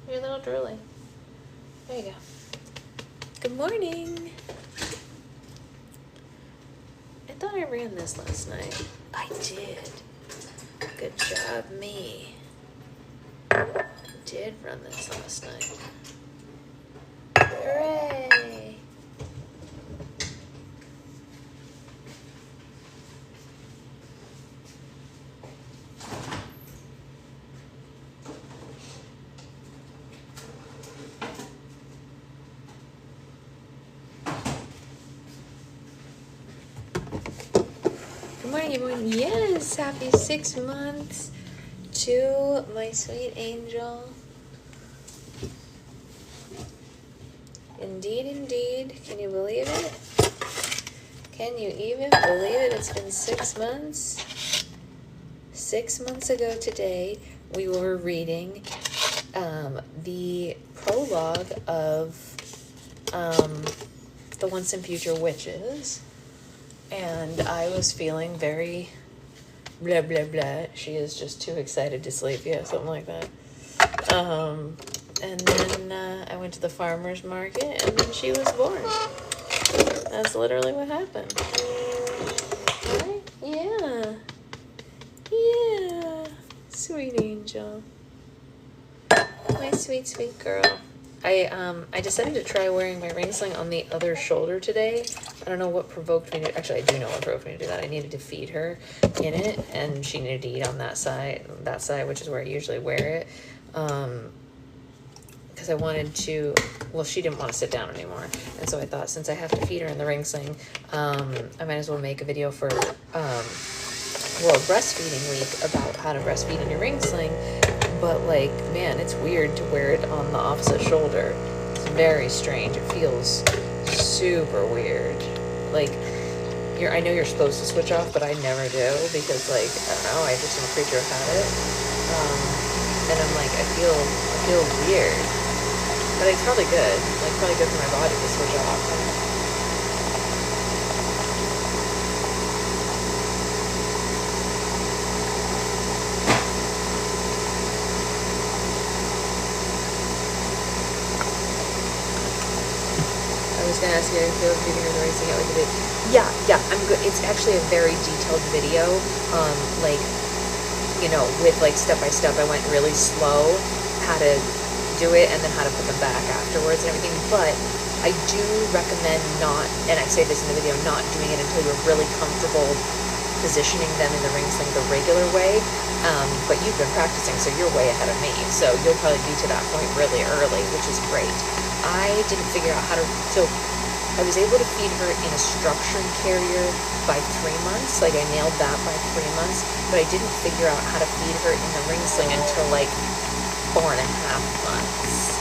You're a little drooly. There you go. Good morning. I thought I ran this last night. I did. Good job, me. Did run this last night. Hooray! Good morning, everyone. Yes, happy 6 months to my sweet angel. Indeed, indeed. Can you believe it? Can you even believe it? It's been 6 months. 6 months ago today, we were reading the prologue of The Once and Future Witches. And I was feeling very blah, blah, blah. She is just too excited to sleep. Yeah, something like that. And then I went to the farmer's market, and then she was born. That's literally what happened. Right? Yeah. Yeah. Sweet angel. My sweet, sweet girl. I decided to try wearing my ring sling on the other shoulder today. I don't know what provoked me to, actually I do know what provoked me to do that. I needed to feed her in it, and she needed to eat on that side, which is where I usually wear it. Because I wanted to, well, she didn't want to sit down anymore. And so I thought, since I have to feed her in the ring sling, I might as well make a video for, breastfeeding week about how to breastfeed in your ring sling. But like, man, it's weird to wear it on the opposite shoulder. It's very strange. It feels super weird. Like, I know you're supposed to switch off, but I never do, because like, I don't know, I just am a creature of habit. And I'm like, I feel weird. But it's probably good. Like, probably good for my body to switch off. I was gonna ask you, I feel like you're doing the racing out like a bit. Yeah, I'm good. It's actually a very detailed video. Like, you know, with like step by step. I went really slow, how to do it, and then how to put them back afterwards and everything. But I do recommend not, and I say this in the video, not doing it until you're really comfortable positioning them in the ring sling the regular way. But you've been practicing, so you're way ahead of me. So you'll probably be to that point really early, which is great. I didn't figure out how to, so I was able to feed her in a structured carrier by 3 months. Like, I nailed that by 3 months, but I didn't figure out how to feed her in the ring sling until like 4.5 months,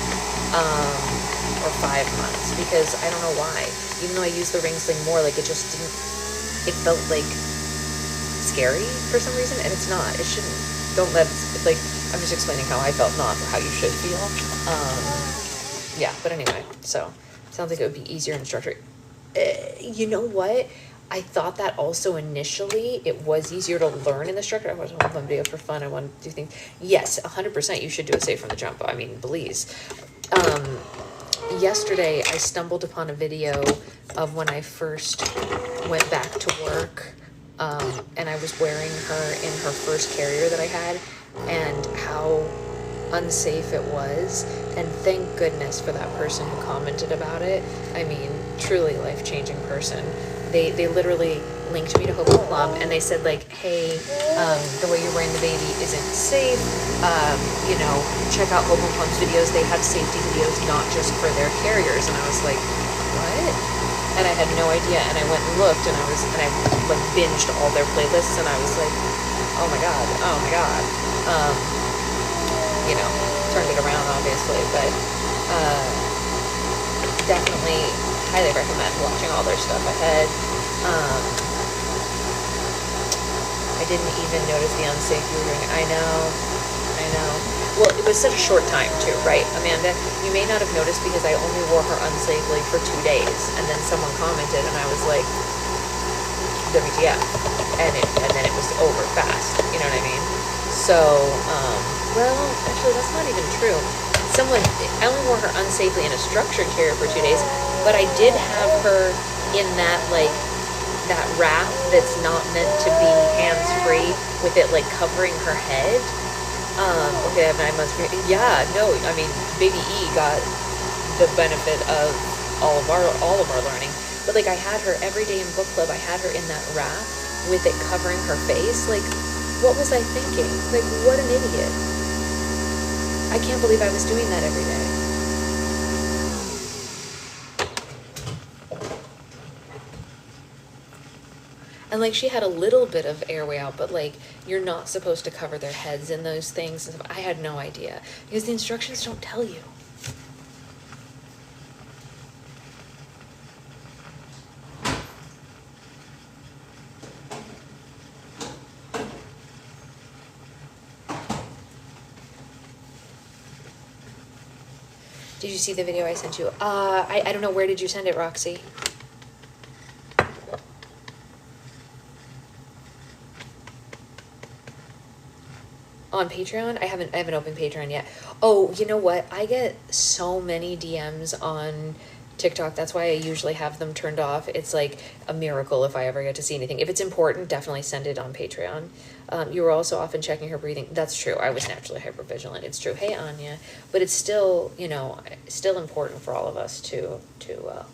or 5 months, because I don't know why. Even though I used the ring sling more, like, it just didn't, it felt like scary for some reason, and it's not. It shouldn't. Don't let it, like, I'm just explaining how I felt, not how you should feel. Yeah, but anyway, so sounds like it would be easier in structure. You know what? I thought that also initially. It was easier to learn in the structure. I wasn't on video for fun. I wanted to do things. Yes, 100%. You should do it safe from the jump. I mean, please. Yesterday, I stumbled upon a video of when I first went back to work, and I was wearing her in her first carrier that I had, and how unsafe it was. And thank goodness for that person who commented about it. I mean, truly life-changing person. They literally linked me to Hope and Plum, and they said, like, hey, the way you're wearing the baby isn't safe. You know, check out Hope and Plum's videos. They have safety videos, not just for their carriers. And I was like, what? And I had no idea. And I went and looked, and I like binged all their playlists, and I was like, oh my god, oh my god. Um, you know, turned it around obviously, but definitely highly recommend watching all their stuff ahead. I didn't even notice the unsafe you were doing. I know. Well, it was such a short time too, right, Amanda? You may not have noticed because I only wore her unsafely for 2 days, and then someone commented, and I was like, WTF, and then it was over fast. You know what I mean? So, well, actually, that's not even true. I only wore her unsafely in a structured carrier for 2 days, but I did have her in that that raft that's not meant to be hands-free, with it like covering her head. Okay, I have 9 months. Yeah, no, I mean, baby E got the benefit of all of our learning. But like, I had her every day in book club. I had her in that raft with it covering her face. Like, what was I thinking? Like, what an idiot! I can't believe I was doing that every day. And like, she had a little bit of airway out, but like, you're not supposed to cover their heads in those things. I had no idea because the instructions don't tell you. Did you see the video I sent you? I don't know, where did you send it, Roxy? On Patreon? I haven't opened Patreon yet. Oh, you know what? I get so many DMs on TikTok. That's why I usually have them turned off. It's like a miracle if I ever get to see anything. If it's important, definitely send it on Patreon. You were also often checking her breathing. That's true. I was naturally hypervigilant. It's true. Hey, Anya. But it's still, still important for all of us to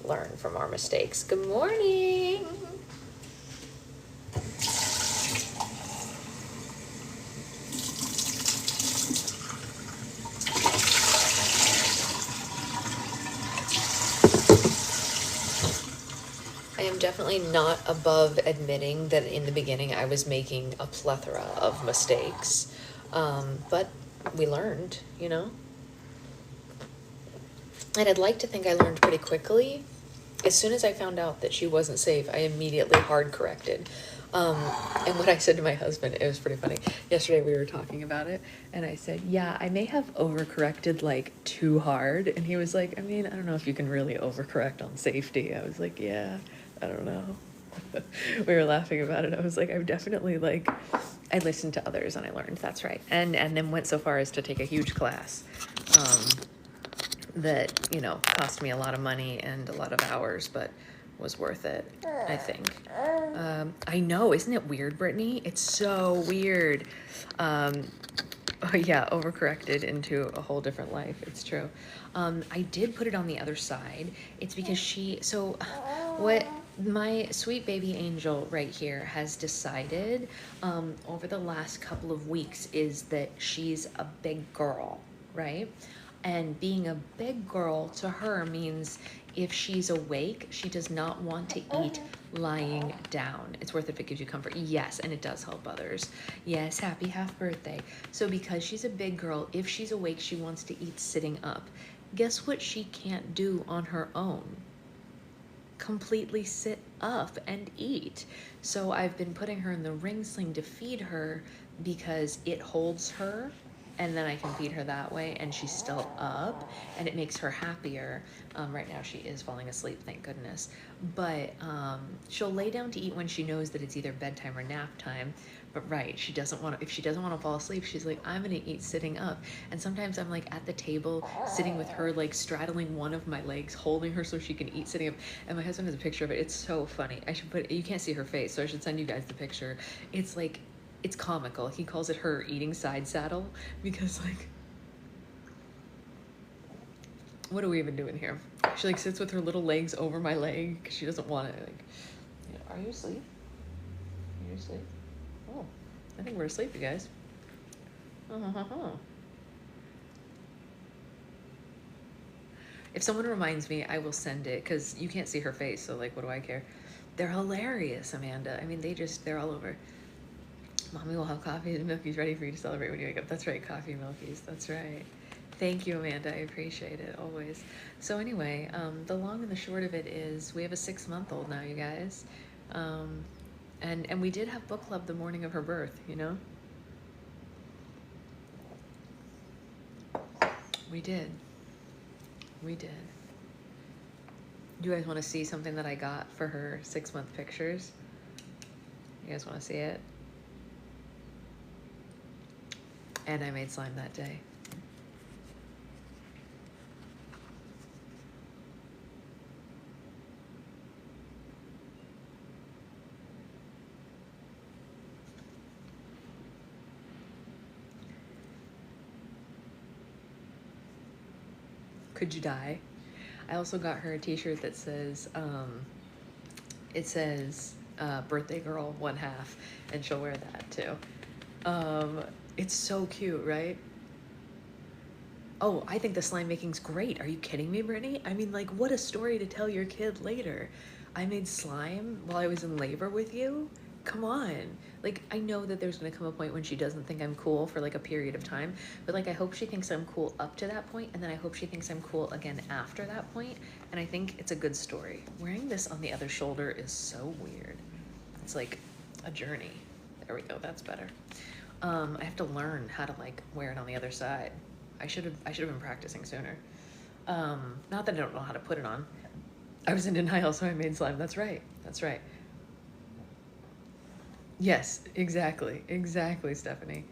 learn from our mistakes. Good morning. I am definitely not above admitting that in the beginning I was making a plethora of mistakes, but we learned, And I'd like to think I learned pretty quickly. As soon as I found out that she wasn't safe, I immediately hard corrected. And what I said to my husband, it was pretty funny. Yesterday we were talking about it, and I said, yeah, I may have overcorrected like too hard. And he was like, I mean, I don't know if you can really overcorrect on safety. I was like, yeah, I don't know. We were laughing about it. I was like, I've definitely I listened to others and I learned, that's right. And then went so far as to take a huge class that, cost me a lot of money and a lot of hours, but was worth it, I think. I know, isn't it weird, Brittany? It's so weird. Oh yeah, overcorrected into a whole different life. It's true. I did put it on the other side. It's because what my sweet baby angel right here has decided over the last couple of weeks is that she's a big girl, right? And being a big girl to her means if she's awake, she does not want to eat lying down. It's worth it if it gives you comfort. Yes, and it does help others. Yes, happy half birthday. So because she's a big girl, if she's awake, she wants to eat sitting up. Guess what she can't do on her own? Completely sit up and eat. So I've been putting her in the ring sling to feed her because it holds her, and then I can feed her that way, and she's still up, and it makes her happier. Right now she is falling asleep, thank goodness. But she'll lay down to eat when she knows that it's either bedtime or nap time. But right, if she doesn't want to fall asleep, she's like, I'm gonna eat sitting up. And sometimes I'm like at the table, sitting with her, like straddling one of my legs, holding her so she can eat sitting up. And my husband has a picture of it. It's so funny. You can't see her face, so I should send you guys the picture. It's comical. He calls it her eating side saddle because what are we even doing here? She sits with her little legs over my leg because she doesn't want it. Are you asleep? Are you asleep? Oh, I think we're asleep, you guys. If someone reminds me, I will send it because you can't see her face. So what do I care? They're hilarious, Amanda. I mean, they're all over. Mommy will have coffee and milkies ready for you to celebrate when you wake up. That's right, coffee milkies. That's right. Thank you, Amanda. I appreciate it always. So anyway, the long and the short of it is we have a 6-month-old now, you guys. And we did have book club the morning of her birth, you know? We did. We did. Do you guys want to see something that I got for her 6-month pictures? You guys want to see it? And I made slime that day. Could you die? I also got her a t-shirt that says, it says, birthday girl 1/2, and she'll wear that too. It's so cute, right? Oh, I think the slime making's great. Are you kidding me, Brittany? I mean, like, what a story to tell your kid later. I made slime while I was in labor with you. Come on. Like, I know that there's gonna come a point when she doesn't think I'm cool for like a period of time, but like, I hope she thinks I'm cool up to that point, and then I hope she thinks I'm cool again after that point, and I think it's a good story. Wearing this on the other shoulder is so weird. It's like a journey. There we go, that's better. I have to learn how to like wear it on the other side. I should have been practicing sooner. Not that I don't know how to put it on. I was in denial, so I made slime. That's right. That's right. Yes, exactly. Exactly, Stephanie.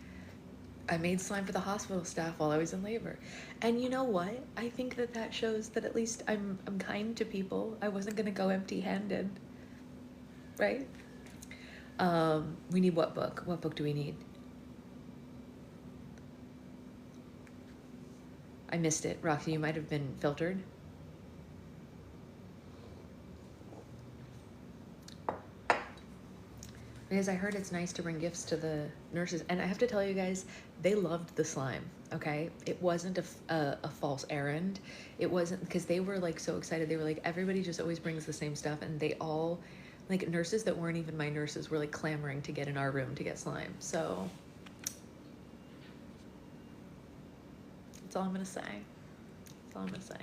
I made slime for the hospital staff while I was in labor. And you know what? I think that that shows that at least I'm kind to people. I wasn't going to go empty-handed. Right? We need what book? What book do we need? I missed it. Roxy, you might have been filtered. Because I heard it's nice to bring gifts to the nurses. And I have to tell you guys, they loved the slime, okay? It wasn't a false errand. It wasn't, because they were like so excited. They were like, everybody just always brings the same stuff. And they all, like nurses that weren't even my nurses were like clamoring to get in our room to get slime. So that's all I'm gonna say. That's all I'm gonna say.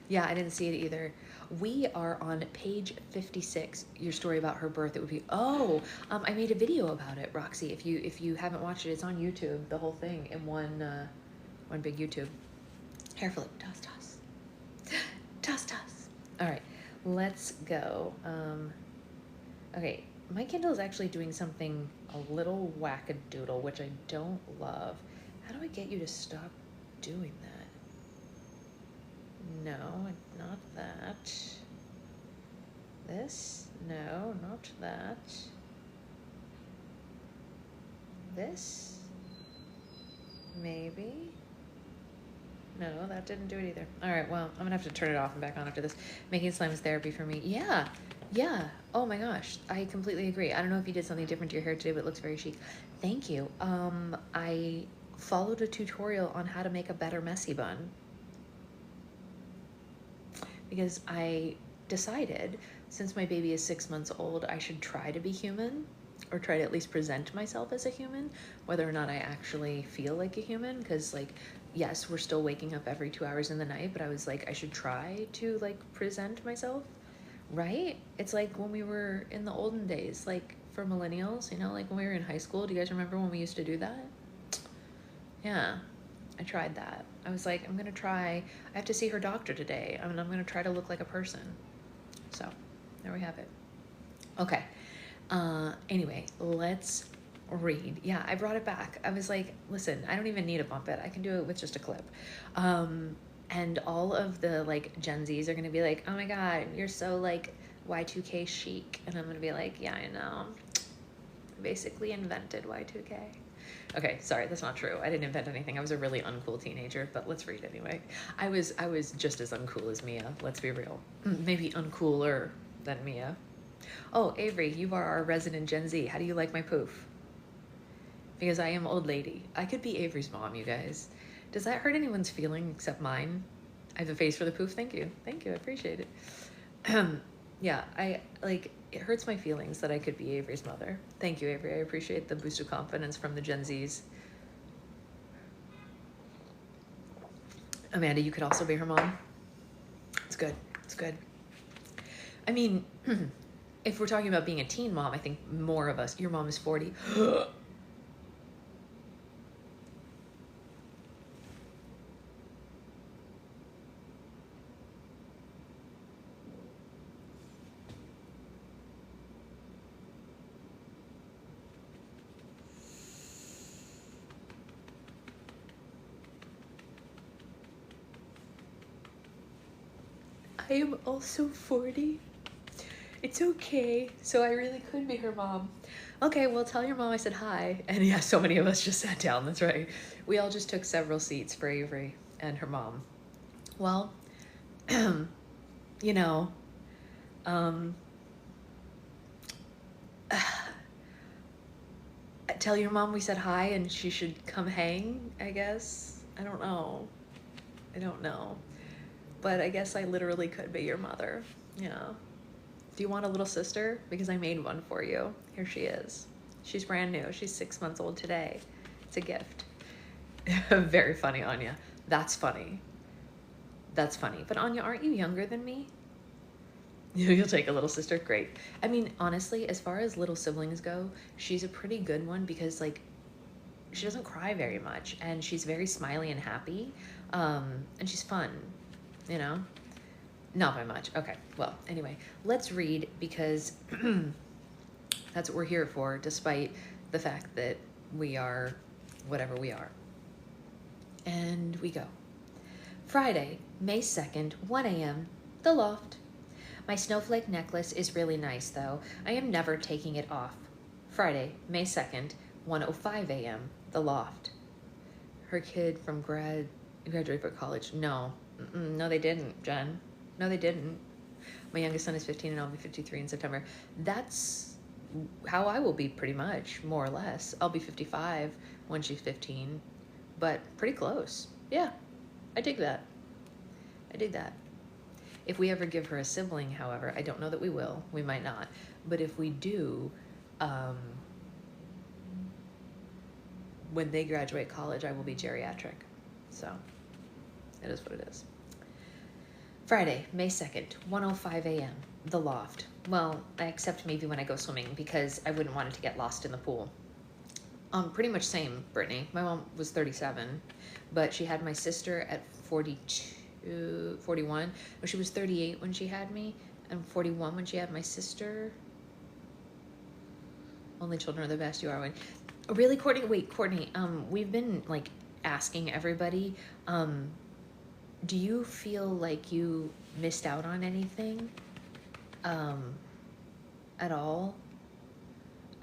Yeah, I didn't see it either. We are on page 56. Your story about her birth. It would be, oh, I made a video about it, Roxy. If you haven't watched it, it's on YouTube. The whole thing in one big YouTube. Carefully, toss. All right, let's go. Okay, my Kindle is actually doing something a little wackadoodle, which I don't love. How do I get you to stop doing that? No, not that. This? No, not that. This? Maybe? No, that didn't do it either. All right, well, I'm gonna have to turn it off and back on after this. Making slime is therapy for me. Yeah. Oh my gosh, I completely agree. I don't know if you did something different to your hair today, but it looks very chic. Thank you. I followed a tutorial on how to make a better messy bun, because I decided since my baby is 6 months old, I should try to be human, or try to at least present myself as a human, whether or not I actually feel like a human. Because like, yes, we're still waking up every 2 hours in the night, but I was like, I should try to like present myself, right? It's like when we were in the olden days, like for millennials, you know, like when we were in high school. Do you guys remember when we used to do that? Yeah. I tried that. I was like, I'm gonna try, I have to see her doctor today. I mean, I'm gonna try to look like a person. So there we have it. Okay. Anyway, let's read. Yeah, I brought it back. I was like, listen, I don't even need to bump it. I can do it with just a clip. And all of the like Gen Zs are gonna be like, oh my God, you're so like Y2K chic. And I'm gonna be like, yeah, I know. I basically invented Y2K. Okay, sorry, that's not true. I didn't invent anything. I was a really uncool teenager, but let's read anyway. I was just as uncool as Mia, let's be real. Maybe uncooler than Mia. Oh, Avery, you are our resident Gen Z. How do you like my poof? Because I am old lady. I could be Avery's mom, you guys. Does that hurt anyone's feeling except mine? I have a face for the poof. Thank you. Thank you. I appreciate it. Yeah, I like, it hurts my feelings that I could be Avery's mother. Thank you, Avery. I appreciate the boost of confidence from the Gen Zs. Amanda, you could also be her mom. It's good. It's good. I mean, if we're talking about being a teen mom, I think more of us, your mom is 40. I am also 40. It's okay. So I really could be her mom. Okay, well, tell your mom I said hi. And yeah, so many of us just sat down. That's right. We all just took several seats for Avery and her mom. Well, you know, tell your mom we said hi and she should come hang, I guess. I don't know. But I guess I literally could be your mother. Yeah. Do you want a little sister? Because I made one for you. Here she is. She's brand new. She's 6 months old today. It's a gift. Very funny, Anya. That's funny. That's funny. But Anya, aren't you younger than me? You'll take a little sister? Great. I mean, honestly, as far as little siblings go, she's a pretty good one because, like, she doesn't cry very much. And she's very smiley and happy. And she's fun, you know? Not by much. Okay. Well, anyway, let's read because that's what we're here for, despite the fact that we are whatever we are. And we go. Friday, May 2nd, 1 a.m., The Loft. My snowflake necklace is really nice, though. I am never taking it off. Friday, May 2nd, 1:05 a.m., The Loft. Her kid from graduated for college. No. No, they didn't, Jen. No, they didn't. My youngest son is 15 and I'll be 53 in September. That's how I will be pretty much, more or less. I'll be 55 when she's 15, but pretty close. Yeah, I dig that. If we ever give her a sibling, however, I don't know that we will. We might not. But if we do, when they graduate college, I will be geriatric. So it is what it is. Friday, May 2nd, 1:05 a.m., The Loft. Well, except maybe when I go swimming because I wouldn't want it to get lost in the pool. Pretty much same, Brittany. My mom was 37, but she had my sister at 41. No, she was 38 when she had me and 41 when she had my sister. Only children are the best. You are one. Really, Courtney? Wait, Courtney, we've been, like, asking everybody, do you feel like you missed out on anything at all?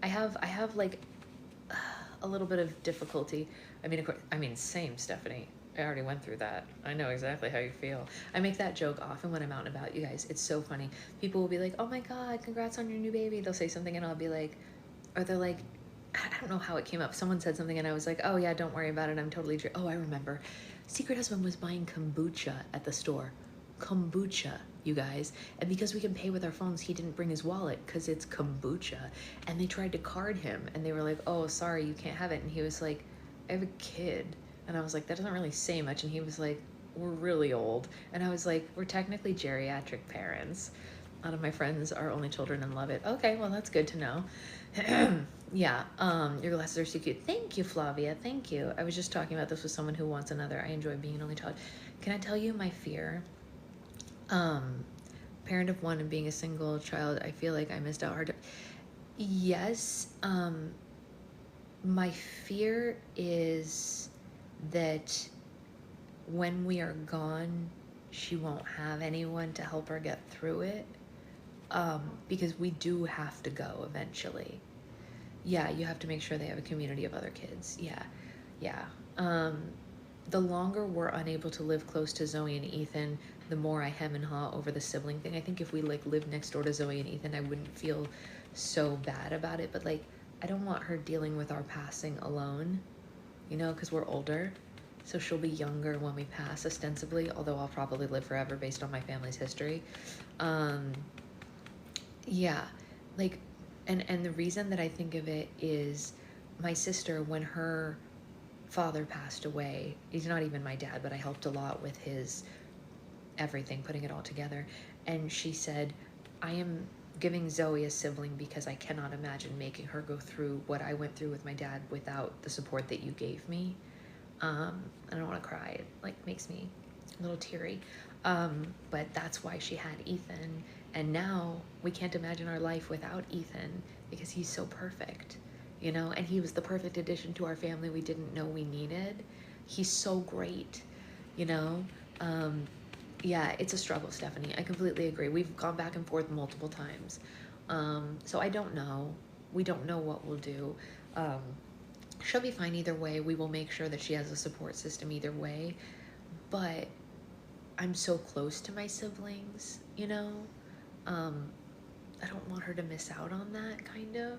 I have like a little bit of difficulty. I mean, same, Stephanie. I already went through that. I know exactly how you feel. I make that joke often when I'm out and about, you guys. It's so funny. People will be like, oh my God, congrats on your new baby. They'll say something and I'll be like, or they're like, I don't know how it came up. Someone said something and I was like, oh yeah, don't worry about it. I'm totally oh, I remember. Secret husband was buying kombucha at the store. Kombucha, you guys. And because we can pay with our phones, he didn't bring his wallet because it's kombucha. And they tried to card him and they were like, oh, sorry, you can't have it. And he was like, I have a kid. And I was like, that doesn't really say much. And he was like, we're really old. And I was like, we're technically geriatric parents. A lot of my friends are only children and love it. Okay, well, that's good to know. Yeah, your glasses are so cute. Thank you, Flavia. Thank you. I was just talking about this with someone who wants another. I enjoy being an only child. Can I tell you my fear? Parent of one and being a single child, I feel like I missed out hard. Yes, my fear is that when we are gone, she won't have anyone to help her get through it. Because we do have to go eventually. Yeah, you have to make sure they have a community of other kids. Yeah. The longer we're unable to live close to Zoe and Ethan, the more I hem and haw over the sibling thing. I think if we like lived next door to Zoe and Ethan, I wouldn't feel so bad about it. But like, I don't want her dealing with our passing alone, you know, because we're older. So she'll be younger when we pass, ostensibly, although I'll probably live forever based on my family's history. Yeah, like, and the reason that I think of it is my sister, when her father passed away, he's not even my dad, but I helped a lot with his everything, putting it all together. And she said, I am giving Zoe a sibling because I cannot imagine making her go through what I went through with my dad without the support that you gave me. I don't want to cry. It like makes me a little teary. But that's why she had Ethan. And now we can't imagine our life without Ethan because he's so perfect, you know, and he was the perfect addition to our family we didn't know we needed. He's so great, you know. Yeah, it's a struggle, Stephanie. I completely agree. We've gone back and forth multiple times. So I don't know. We don't know what we'll do. She'll be fine either way. We will make sure that she has a support system either way. But I'm so close to my siblings, you know? I don't want her to miss out on that, kind of.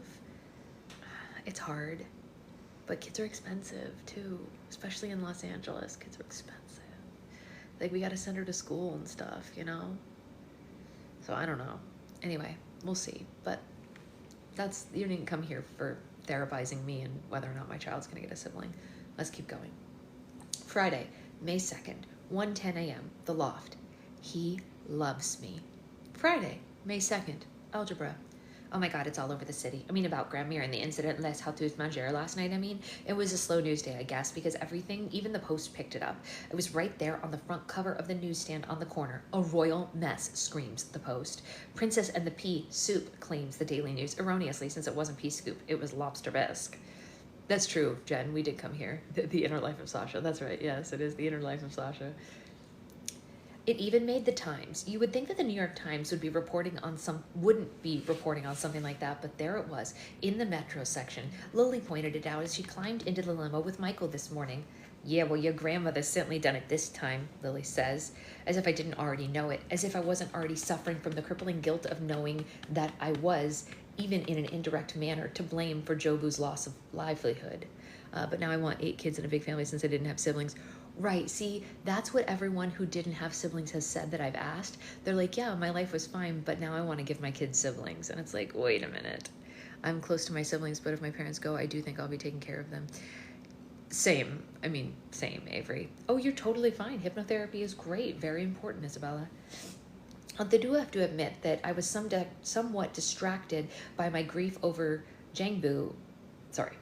It's hard. But kids are expensive, too. Especially in Los Angeles. Kids are expensive. Like, we gotta send her to school and stuff, you know? So I don't know. Anyway, we'll see. But that's, you didn't come here for therapizing me and whether or not my child's gonna get a sibling. Let's keep going. Friday, May 2nd, 1:10 a.m., The Loft. He loves me. Friday, May 2nd, algebra. Oh my God, it's all over the city. I mean, about Grammy and the incident Les Haltus Manger last night. I mean, it was a slow news day, I guess, because everything, even the Post picked it up. It was right there on the front cover of the newsstand on the corner. A royal mess, screams the Post. Princess and the Pea Soup, claims the Daily News, erroneously, since it wasn't pea scoop, it was lobster-esque. That's true, Jen. We did come here. The Inner Life of Sasha. That's right. Yes, it is The Inner Life of Sasha. It even made the Times. You would think that the New York Times wouldn't be reporting on something like that, but there it was, in the Metro section. Lily pointed it out as she climbed into the limo with Michael this morning. Yeah, well, your grandmother's certainly done it this time, Lily says, as if I didn't already know it, as if I wasn't already suffering from the crippling guilt of knowing that I was, even in an indirect manner, to blame for Jobu's loss of livelihood. But now I want 8 kids in a big family since I didn't have siblings. Right, see, that's what everyone who didn't have siblings has said that I've asked. They're like, yeah, my life was fine, but now I want to give my kids siblings. And it's like, wait a minute. I'm close to my siblings, but if my parents go, I do think I'll be taking care of them. Same, Avery. Oh, you're totally fine. Hypnotherapy is great. Very important, Isabella. They do have to admit that I was somewhat distracted by my grief over Jangbu. Sorry.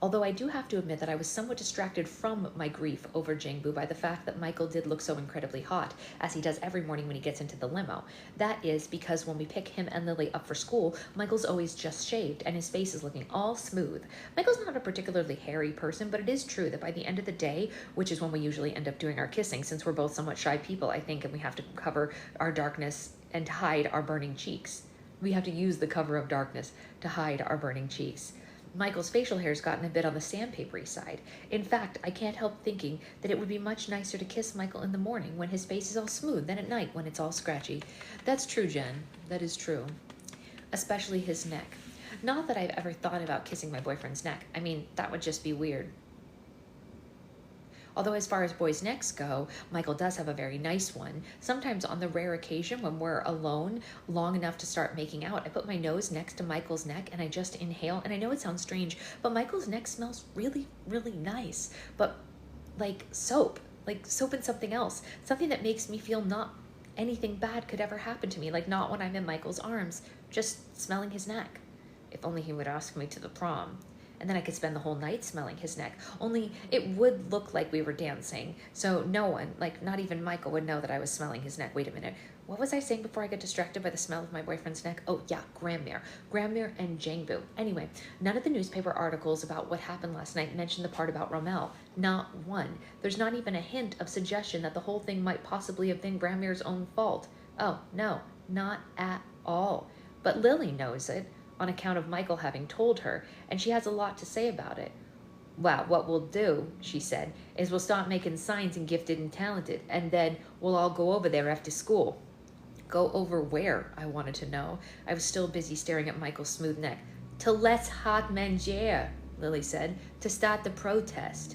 Although I do have to admit that I was somewhat distracted from my grief over Jangbu by the fact that Michael did look so incredibly hot, as he does every morning when he gets into the limo. That is because when we pick him and Lily up for school, Michael's always just shaved, and his face is looking all smooth. Michael's not a particularly hairy person, but it is true that by the end of the day, which is when we usually end up doing our kissing, since we're both somewhat shy people, I think, and we have to cover our darkness and hide our burning cheeks. We have to use the cover of darkness to hide our burning cheeks. Michael's facial hair's gotten a bit on the sandpapery side. In fact, I can't help thinking that it would be much nicer to kiss Michael in the morning when his face is all smooth than at night when it's all scratchy. That's true, Jen. That is true. Especially his neck. Not that I've ever thought about kissing my boyfriend's neck. I mean, that would just be weird. Although as far as boys' necks go, Michael does have a very nice one. Sometimes on the rare occasion when we're alone long enough to start making out, I put my nose next to Michael's neck and I just inhale. And I know it sounds strange, but Michael's neck smells really, really nice. But like soap and something else. Something that makes me feel not anything bad could ever happen to me. Like not when I'm in Michael's arms, just smelling his neck. If only he would ask me to the prom. And then I could spend the whole night smelling his neck. Only it would look like we were dancing. So no one, like not even Michael, would know that I was smelling his neck. Wait a minute. What was I saying before I got distracted by the smell of my boyfriend's neck? Oh yeah, Grandmere and Jangbu. Anyway, none of the newspaper articles about what happened last night mentioned the part about Rommel. Not one. There's not even a hint of suggestion that the whole thing might possibly have been Grandmere's own fault. Oh, no, not at all. But Lily knows it, on account of Michael having told her, and she has a lot to say about it. Well, what we'll do, she said, is we'll start making signs in Gifted and Talented, and then we'll all go over there after school. Go over where? I wanted to know. I was still busy staring at Michael's smooth neck. To Les Hot Manger, Lily said, to start the protest.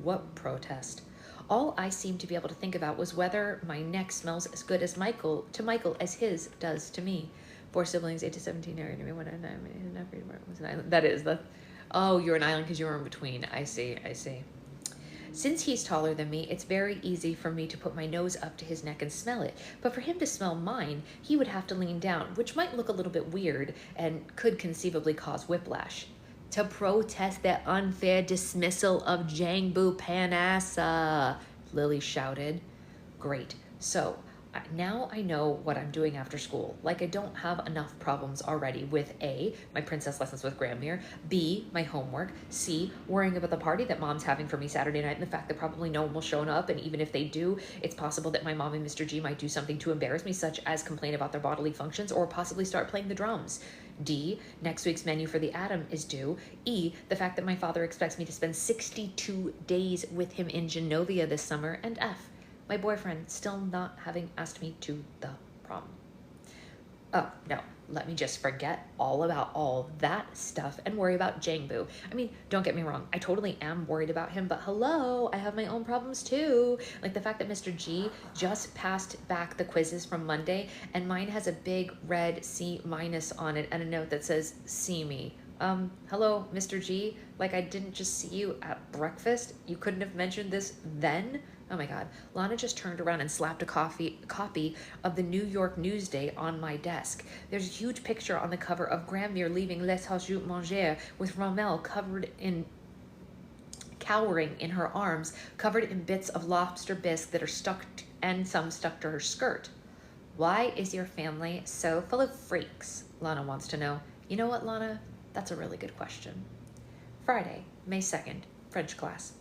What protest? All I seemed to be able to think about was whether my neck smells as good as Michael as his does to me. 4 siblings, 8 to 17, married to me when was an island. That is the, oh, you're an island because you were in between. I see. Since he's taller than me, it's very easy for me to put my nose up to his neck and smell it. But for him to smell mine, he would have to lean down, which might look a little bit weird and could conceivably cause whiplash. To protest that unfair dismissal of Jangbu Panassa, Lily shouted. Great. So, now I know what I'm doing after school. Like, I don't have enough problems already with A, my princess lessons with Granmere, B, my homework, C, worrying about the party that mom's having for me Saturday night and the fact that probably no one will show up, and even if they do, it's possible that my mom and Mr. G might do something to embarrass me, such as complain about their bodily functions or possibly start playing the drums. D, next week's menu for the Atom is due. E, the fact that my father expects me to spend 62 days with him in Genovia this summer, and F, my boyfriend still not having asked me to the prom. Oh, no, let me just forget all about all that stuff and worry about Jangbu. I mean, don't get me wrong, I totally am worried about him, but hello, I have my own problems too. Like the fact that Mr. G just passed back the quizzes from Monday and mine has a big red C- on it and a note that says, see me. Hello, Mr. G, like I didn't just see you at breakfast. You couldn't have mentioned this then? Oh my God. Lana just turned around and slapped a copy of the New York Newsday on my desk. There's a huge picture on the cover of Granmere leaving Les Hajouts Manger with Rommel cowering in her arms, covered in bits of lobster bisque that are and some stuck to her skirt. Why is your family so full of freaks? Lana wants to know. You know what, Lana? That's a really good question. Friday, May 2nd, French class.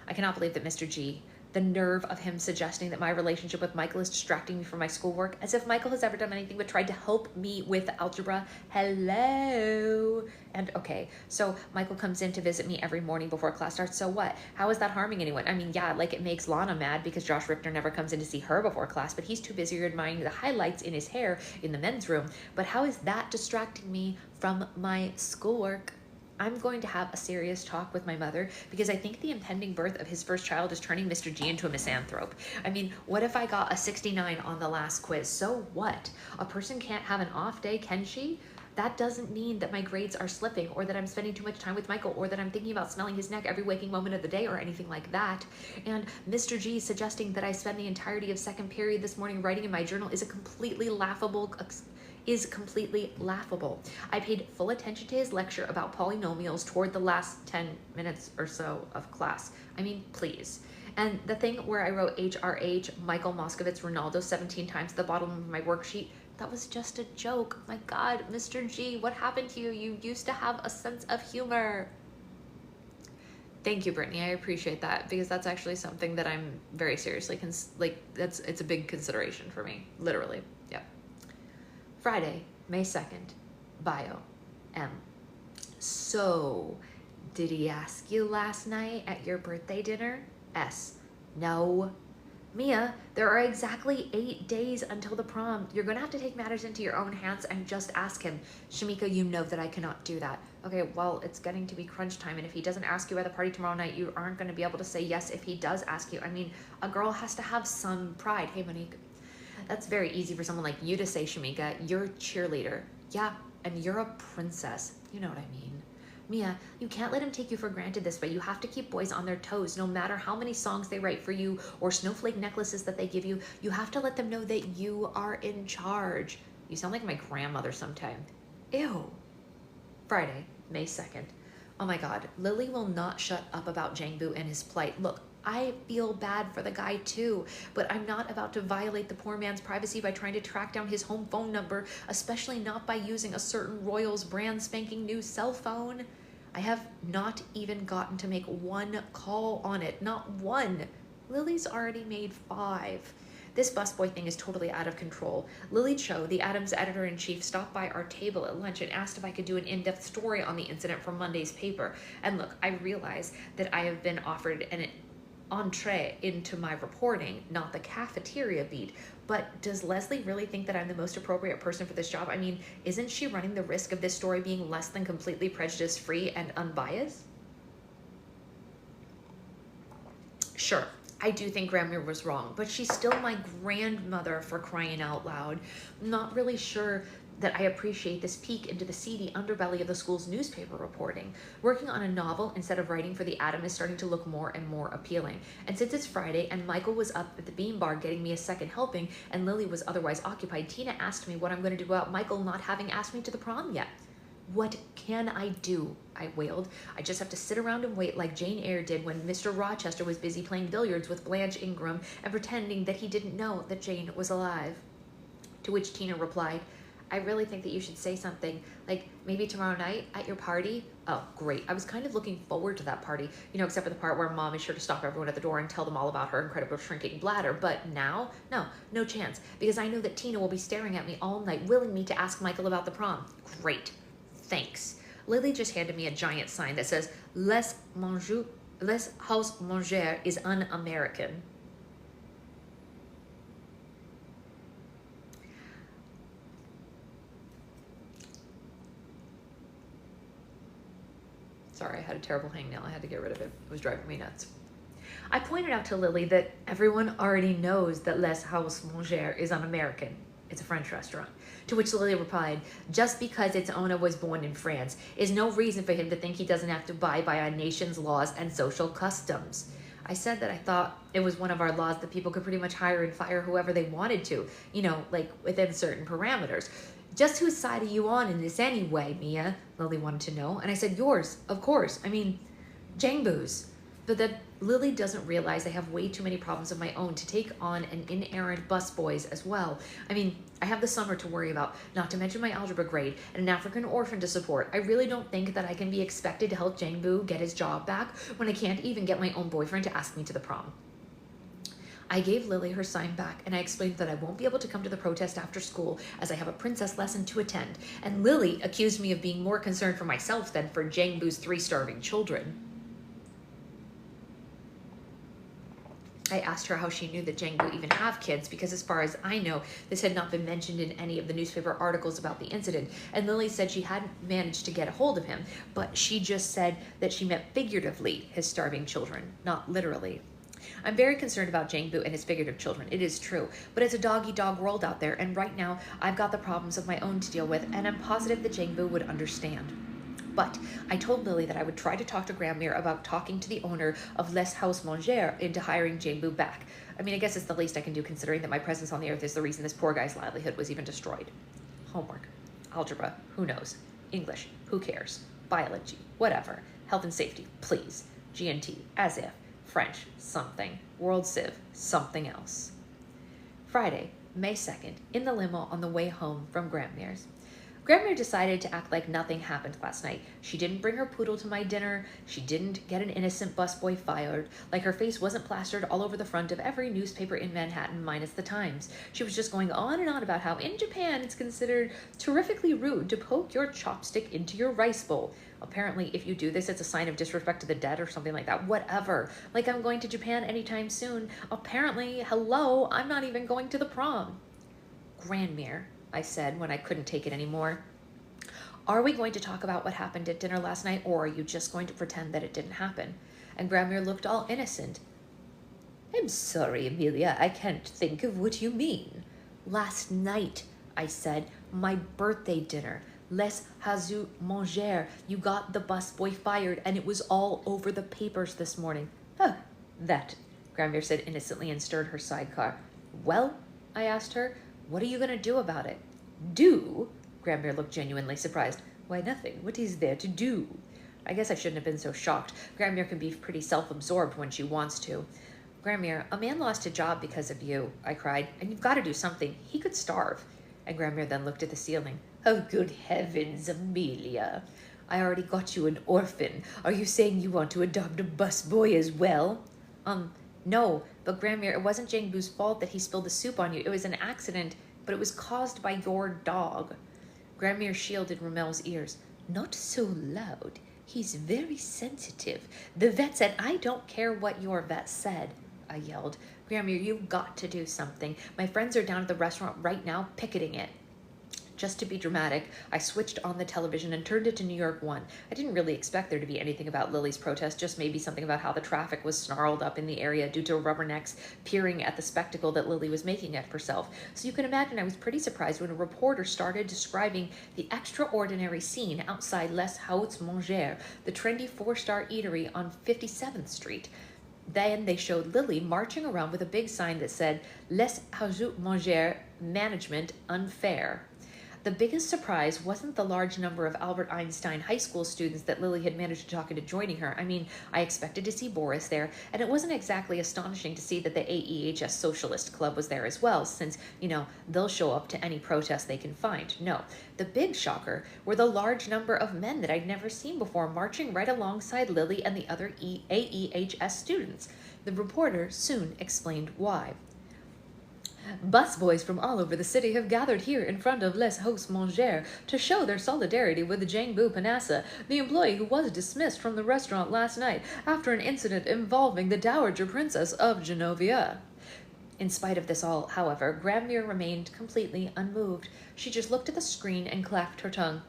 I cannot believe that Mr. G, the nerve of him suggesting that my relationship with Michael is distracting me from my schoolwork, as if Michael has ever done anything but tried to help me with algebra. Hello. And okay, so Michael comes in to visit me every morning before class starts. So what? How is that harming anyone? I mean, yeah, like it makes Lana mad because Josh Richter never comes in to see her before class, but he's too busy admiring the highlights in his hair in the men's room. But how is that distracting me from my schoolwork? I'm going to have a serious talk with my mother because I think the impending birth of his first child is turning Mr. G into a misanthrope. I mean, what if I got a 69 on the last quiz? So what? A person can't have an off day, can she? That doesn't mean that my grades are slipping or that I'm spending too much time with Michael or that I'm thinking about smelling his neck every waking moment of the day or anything like that. And Mr. G suggesting that I spend the entirety of second period this morning writing in my journal is completely laughable. I paid full attention to his lecture about polynomials toward the last 10 minutes or so of class. I mean, please. And the thing where I wrote HRH, Michael Moskowitz, Ronaldo 17 times at the bottom of my worksheet, that was just a joke. My God, Mr. G, what happened to you? You used to have a sense of humor. Thank you, Brittany. I appreciate that because that's actually something that I'm very seriously, it's a big consideration for me, literally. Yep. Friday, May 2nd, bio, M. So, did he ask you last night at your birthday dinner? S. No. Mia, there are exactly 8 days until the prom. You're gonna have to take matters into your own hands and just ask him. Shamika, you know that I cannot do that. Okay, well, it's getting to be crunch time, and if he doesn't ask you at the party tomorrow night, you aren't gonna be able to say yes if he does ask you. I mean, a girl has to have some pride. Hey, Monique. That's very easy for someone like you to say, Shamika. You're a cheerleader. Yeah, and you're a princess. You know what I mean. Mia, you can't let him take you for granted this way. You have to keep boys on their toes. No matter how many songs they write for you or snowflake necklaces that they give you, you have to let them know that you are in charge. You sound like my grandmother sometime. Ew. Friday, May 2nd. Oh my God, Lily will not shut up about Jangbu and his plight. Look, I feel bad for the guy too, but I'm not about to violate the poor man's privacy by trying to track down his home phone number, especially not by using a certain Royals brand spanking new cell phone. I have not even gotten to make one call on it, not one. Lily's already made 5. This busboy thing is totally out of control. Lily Cho, the Adams editor-in-chief, stopped by our table at lunch and asked if I could do an in-depth story on the incident from Monday's paper. And look, I realize that I have been offered an entree into my reporting, not the cafeteria beat. But does Leslie really think that I'm the most appropriate person for this job? I mean, isn't she running the risk of this story being less than completely prejudice-free and unbiased? Sure, I do think Granmere was wrong, but she's still my grandmother, for crying out loud. I'm not really sure that I appreciate this peek into the seedy underbelly of the school's newspaper reporting. Working on a novel instead of writing for the Atom is starting to look more and more appealing. And since it's Friday and Michael was up at the Bean Bar getting me a second helping and Lily was otherwise occupied, Tina asked me what I'm going to do about Michael not having asked me to the prom yet. What can I do? I wailed. I just have to sit around and wait like Jane Eyre did when Mr. Rochester was busy playing billiards with Blanche Ingram and pretending that he didn't know that Jane was alive. To which Tina replied, I really think that you should say something, like maybe tomorrow night at your party. Oh, great. I was kind of looking forward to that party, except for the part where Mom is sure to stop everyone at the door and tell them all about her incredible shrinking bladder. But now, no chance, because I know that Tina will be staring at me all night, willing me to ask Michael about the prom. Great. Thanks. Lily just handed me a giant sign that says, Les house manger is un-American. Sorry, I had a terrible hangnail. I had to get rid of it. It was driving me nuts. I pointed out to Lily that everyone already knows that Les House Manger is un-American. It's a French restaurant. To which Lily replied, just because its owner was born in France is no reason for him to think he doesn't have to abide by our nation's laws and social customs. I said that I thought it was one of our laws that people could pretty much hire and fire whoever they wanted to, like within certain parameters. Just whose side are you on in this anyway, Mia? Lily wanted to know. And I said, yours, of course. I mean, Jangboo's. But that Lily doesn't realize I have way too many problems of my own to take on an inerrant busboys as well. I mean, I have the summer to worry about, not to mention my algebra grade, and an African orphan to support. I really don't think that I can be expected to help Jangboo get his job back when I can't even get my own boyfriend to ask me to the prom. I gave Lily her sign back, and I explained that I won't be able to come to the protest after school as I have a princess lesson to attend, and Lily accused me of being more concerned for myself than for Jangboo's 3 starving children. I asked her how she knew that Jangboo even have kids, because as far as I know, this had not been mentioned in any of the newspaper articles about the incident, and Lily said she hadn't managed to get a hold of him, but she just said that she meant figuratively his starving children, not literally. I'm very concerned about Jangboo and his figurative children, it is true, but it's a dog-eat-dog world out there, and right now I've got the problems of my own to deal with, and I'm positive that Jangboo would understand. But I told Lily that I would try to talk to Grandmere about talking to the owner of Les House Manger into hiring Jangboo back. I mean, I guess it's the least I can do, considering that my presence on the earth is the reason this poor guy's livelihood was even destroyed. Homework, algebra, who knows? English, who cares? Biology, whatever. Health and safety, please. G&T, as if. French, something. World Civ, something else. Friday, May 2nd, in the limo on the way home from Grandmere's. Grandmere decided to act like nothing happened last night. She didn't bring her poodle to my dinner. She didn't get an innocent busboy fired. Like her face wasn't plastered all over the front of every newspaper in Manhattan minus the Times. She was just going on and on about how in Japan it's considered terrifically rude to poke your chopstick into your rice bowl. Apparently, if you do this, it's a sign of disrespect to the dead or something like that. Whatever. Like I'm going to Japan anytime soon. Apparently, hello, I'm not even going to the prom. Grandmere, I said when I couldn't take it anymore. Are we going to talk about what happened at dinner last night, or are you just going to pretend that it didn't happen? And Grandmere looked all innocent. I'm sorry, Amelia, I can't think of what you mean. Last night, I said, my birthday dinner. Les Hazu Manger. You got the busboy fired, and it was all over the papers this morning. Oh, that, Grandmere said innocently and stirred her sidecar. Well, I asked her, what are you going to do about it? Do? Grandmere looked genuinely surprised. Why, nothing. What is there to do? I guess I shouldn't have been so shocked. Grandmere can be pretty self-absorbed when she wants to. Grandmere, a man lost a job because of you, I cried, and you've got to do something. He could starve. And Grandmere then looked at the ceiling. Oh, good heavens, Amelia. I already got you an orphan. Are you saying you want to adopt a busboy as well? No, but Grandmere, it wasn't Jangboo's fault that he spilled the soup on you. It was an accident, but it was caused by your dog. Grandmere shielded Romel's ears. Not so loud. He's very sensitive. The vet said, I don't care what your vet said, I yelled. Grandmere, you've got to do something. My friends are down at the restaurant right now picketing it. Just to be dramatic, I switched on the television and turned it to New York 1. I didn't really expect there to be anything about Lily's protest, just maybe something about how the traffic was snarled up in the area due to rubbernecks peering at the spectacle that Lily was making of herself. So you can imagine I was pretty surprised when a reporter started describing the extraordinary scene outside Les Hauts Mangers, the trendy 4-star eatery on 57th Street. Then they showed Lily marching around with a big sign that said, Les Hauts Mangers Management Unfair. The biggest surprise wasn't the large number of Albert Einstein High School students that Lily had managed to talk into joining her. I mean, I expected to see Boris there, and it wasn't exactly astonishing to see that the AEHS Socialist Club was there as well, since, they'll show up to any protest they can find. No, the big shocker were the large number of men that I'd never seen before marching right alongside Lily and the other AEHS students. The reporter soon explained why. Busboys from all over the city have gathered here in front of Les Hauts Mangers to show their solidarity with Jangbu Panassa, the employee who was dismissed from the restaurant last night after an incident involving the Dowager Princess of Genovia. In spite of this all, however, Granmere remained completely unmoved. She just looked at the screen and clacked her tongue.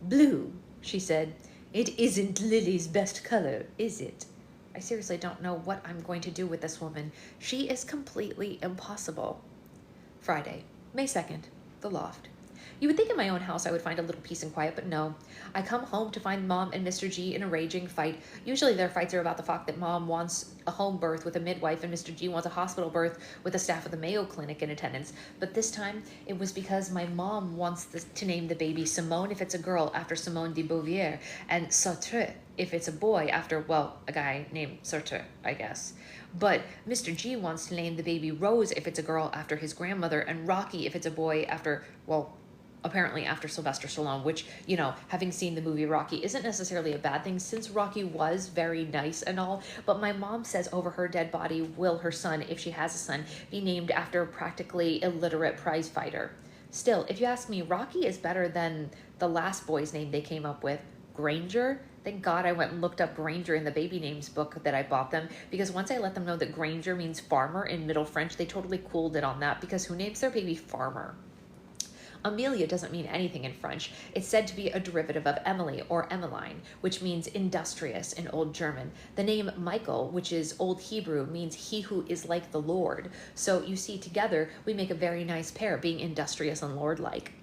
Blue, she said. It isn't Lily's best color, is it? I seriously don't know what I'm going to do with this woman. She is completely impossible. Friday, May 2nd, the loft. You would think in my own house I would find a little peace and quiet, but no. I come home to find Mom and Mr. G in a raging fight. Usually their fights are about the fact that Mom wants a home birth with a midwife and Mr. G wants a hospital birth with the staff of the Mayo Clinic in attendance. But this time it was because my mom wants to name the baby Simone if it's a girl after Simone de Beauvoir, and Sautreux if it's a boy after, a guy named Sautreux, I guess. But Mr. G wants to name the baby Rose if it's a girl after his grandmother, and Rocky if it's a boy after, apparently after Sylvester Stallone, which, having seen the movie Rocky isn't necessarily a bad thing since Rocky was very nice and all, but my mom says over her dead body will her son, if she has a son, be named after a practically illiterate prize fighter. Still, if you ask me, Rocky is better than the last boy's name they came up with, Granger. Thank God I went and looked up Granger in the baby names book that I bought them, because once I let them know that Granger means farmer in Middle French, they totally cooled it on that, because who names their baby Farmer? Amelia doesn't mean anything in French. It's said to be a derivative of Emily or Emmeline, which means industrious in Old German. The name Michael, which is Old Hebrew, means he who is like the Lord. So you see, together we make a very nice pair, being industrious and lord-like.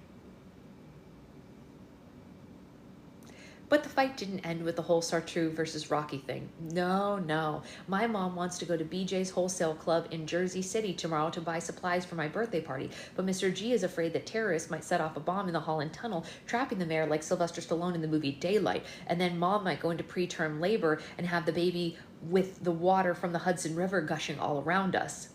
But the fight didn't end with the whole Sartre versus Rocky thing. No. My mom wants to go to BJ's Wholesale Club in Jersey City tomorrow to buy supplies for my birthday party, but Mr. G is afraid that terrorists might set off a bomb in the Holland Tunnel, trapping the mayor like Sylvester Stallone in the movie Daylight, and then Mom might go into preterm labor and have the baby with the water from the Hudson River gushing all around us.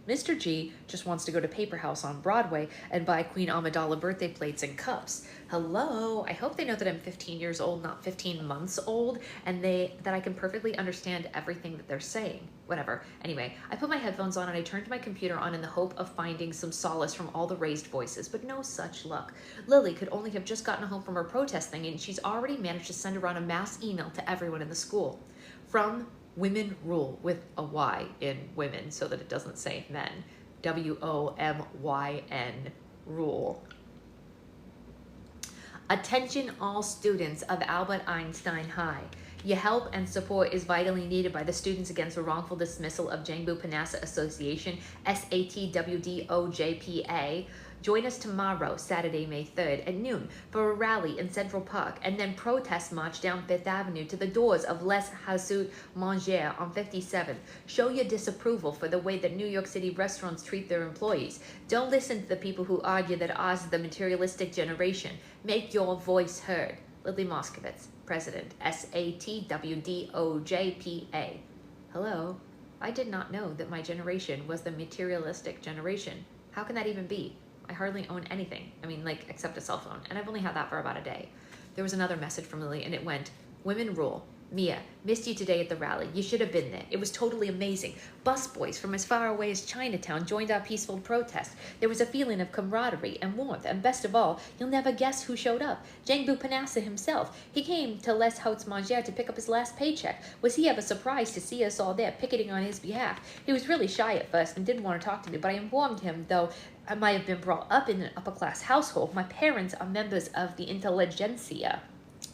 Mr. G just wants to go to Paper House on Broadway and buy Queen Amidala birthday plates and cups. Hello, I hope they know that I'm 15 years old, not 15 months old, and that I can perfectly understand everything that they're saying. Whatever. Anyway, I put my headphones on and I turned my computer on in the hope of finding some solace from all the raised voices, but no such luck. Lily could only have just gotten home from her protest thing, and she's already managed to send around a mass email to everyone in the school. From Women Rule, with a Y in women so that it doesn't say men. WOMYN rule. Attention all students of Albert Einstein High. Your help and support is vitally needed by the Students Against the Wrongful Dismissal of Jangbu Panassa Association, SATWDOJPA. Join us tomorrow, Saturday, May 3rd at noon for a rally in Central Park and then protest march down 5th Avenue to the doors of Les Hauts Mangers on 57th. Show your disapproval for the way that New York City restaurants treat their employees. Don't listen to the people who argue that ours is the materialistic generation. Make your voice heard. Lily Moskovitz, President, SATWDOJPA. Hello, I did not know that my generation was the materialistic generation. How can that even be? I hardly own anything. Except a cell phone. And I've only had that for about a day. There was another message from Lily and it went, Women Rule. Mia, missed you today at the rally. You should have been there. It was totally amazing. Busboys from as far away as Chinatown joined our peaceful protest. There was a feeling of camaraderie and warmth, and best of all, you'll never guess who showed up. Jangbu Panasa himself. He came to Les Houts Manger to pick up his last paycheck. Was he ever surprised to see us all there picketing on his behalf? He was really shy at first and didn't want to talk to me, but I informed him, though I might have been brought up in an upper-class household. My parents are members of the intelligentsia.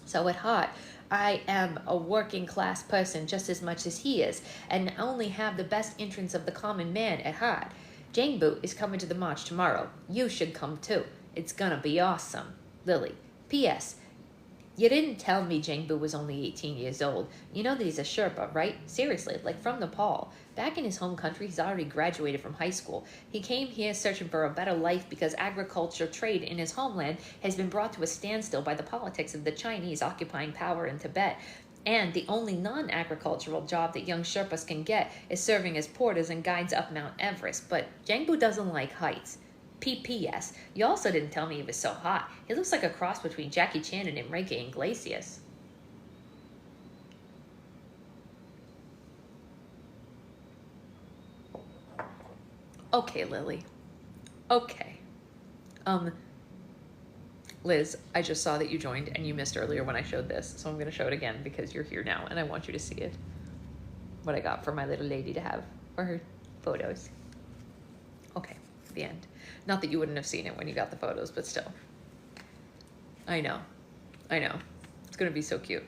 So at heart, I am a working class person just as much as he is, and only have the best interests of the common man at heart. Jangbu is coming to the march tomorrow. You should come too. It's gonna be awesome. Lily. P.S. You didn't tell me Jangbu was only 18 years old. You know that he's a Sherpa, right? Seriously, like from Nepal. Back in his home country, he's already graduated from high school. He came here searching for a better life because agriculture trade in his homeland has been brought to a standstill by the politics of the Chinese occupying power in Tibet. And the only non-agricultural job that young Sherpas can get is serving as porters and guides up Mount Everest. But Jangbu doesn't like heights. P.P.S. You also didn't tell me he was so hot. He looks like a cross between Jackie Chan and Enrique Iglesias. Okay, Lily. Okay. Liz, I just saw that you joined and you missed earlier when I showed this, so I'm going to show it again because you're here now and I want you to see it. What I got for my little lady to have for her photos. Okay, the end. Not that you wouldn't have seen it when you got the photos, but still. I know. It's going to be so cute.